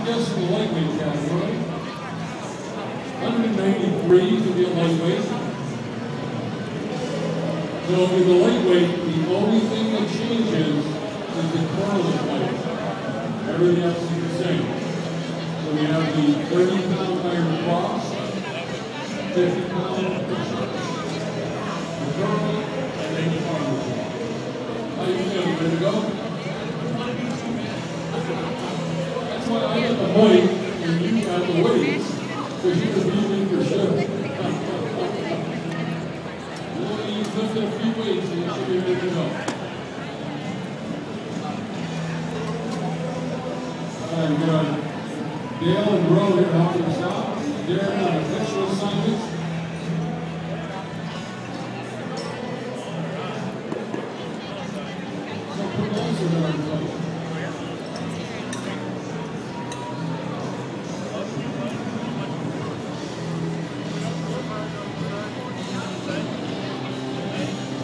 just in the lightweight category. 193 to be a lightweight. So in the lightweight, the only thing that changes is the correlate weight. Everything else is the same. So we have the 30-pound iron cross, 50-pound push-up, the curl, and then the farmer's walk. How you feeling? Ready to go? That's why I got the mic and you got the weights, because you can be in your shift. You've lifted a few weights and you should be ready to go. All right, we got Dale and Roe here helping us out. Darren on official assignments. So put those in our place.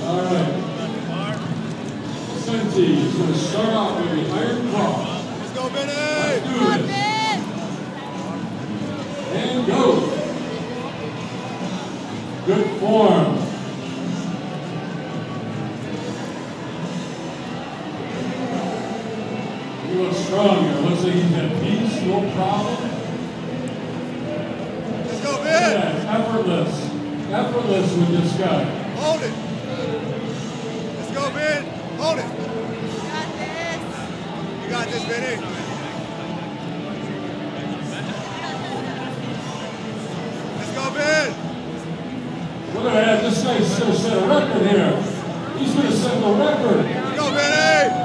All right. Senti is going to start off with the iron cross. Let's go, Benny! Let's do this. And go. Good form. You look strong here. Looks like he's at peace, no problem. Let's go, Ben! Yeah, effortless. Effortless with this guy. Hold it! Let's go, Ben! Hold it! You got this, Benny! Let's go, Ben! Look at that. This guy's going to set a record here. He's going to set the record. Let's go, Benny!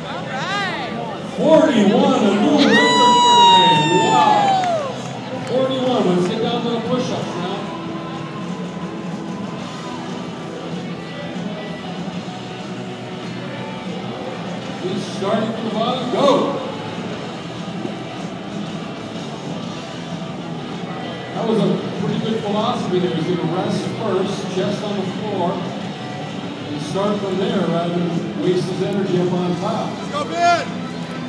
All right. 41, a new record for today. Wow. 41. Let's get down to the push-ups now. He's starting from the bottom. Go. That was a pretty good philosophy there. He's going to rest first, chest on the floor, and start from there rather than waste his energy up on top. Let's go, Ben!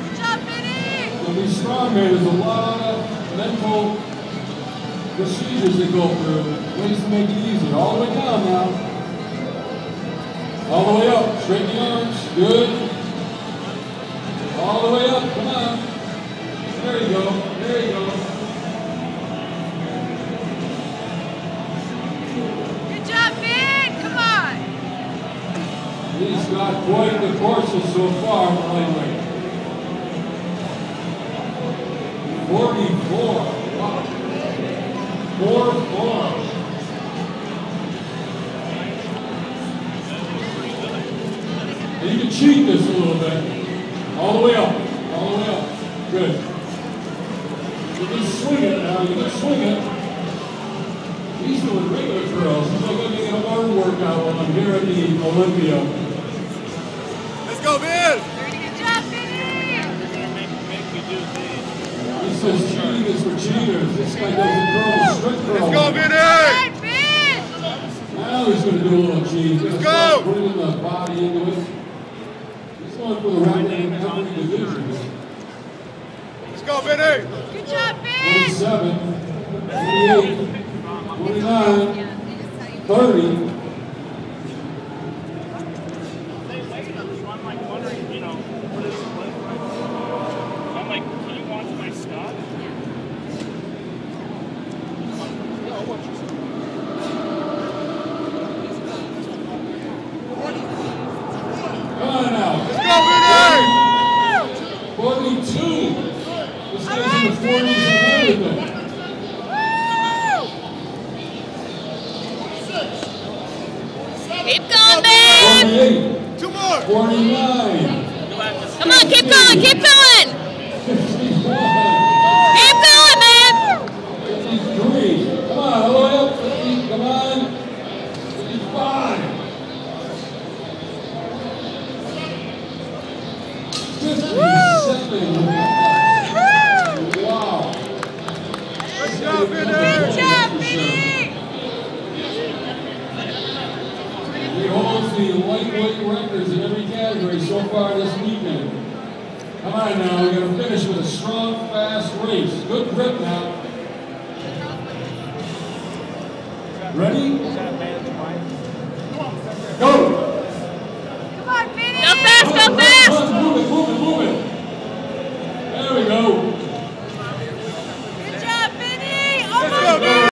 Good job, Benny. When these strongmen, there's a lot of mental procedures they go through, ways to make it easy. All the way down now. All the way up. Straighten the arms. Good. All the way up. Come on. There you go. There you go. Good job, Ben. Come on. He's got quite the courses so far in the lightweight. 44. Wow. 4-4. And you can cheat this a little bit. All the way up. All the way up. Good. You can swing it now. You can swing it. He's doing regular curls. He's like making an arm workout while I'm here at the Olympia. Let's go, Ben! Good job, Benny. He says cheating is for cheaters. This guy doesn't curl, strict curl. Let's go, All Benny! right, Ben. Now he's going to do a little cheating. He's going to Go! start bringing the body into it. He's going for the right hand company division. Let's go, Benny! Good job, Ben. 27, 28, 29, 30. I'm like, can you watch my stuff? Come on now. Let's go, Benny! 42. This All guy's right, in the 40s and everything. Woo! Keep going, Ben. 48, Two more! 49, Come on, keep going, keep going. 51, Keep going, man. 53. Come on, all the way up. 50. Come on. 55. 57. Wow. Good job, Benny! Good job, Benny. He holds the lightweight records in every category so far this weekend. Come on now, we're going to finish with a strong, fast race. Good grip now. Ready? Go!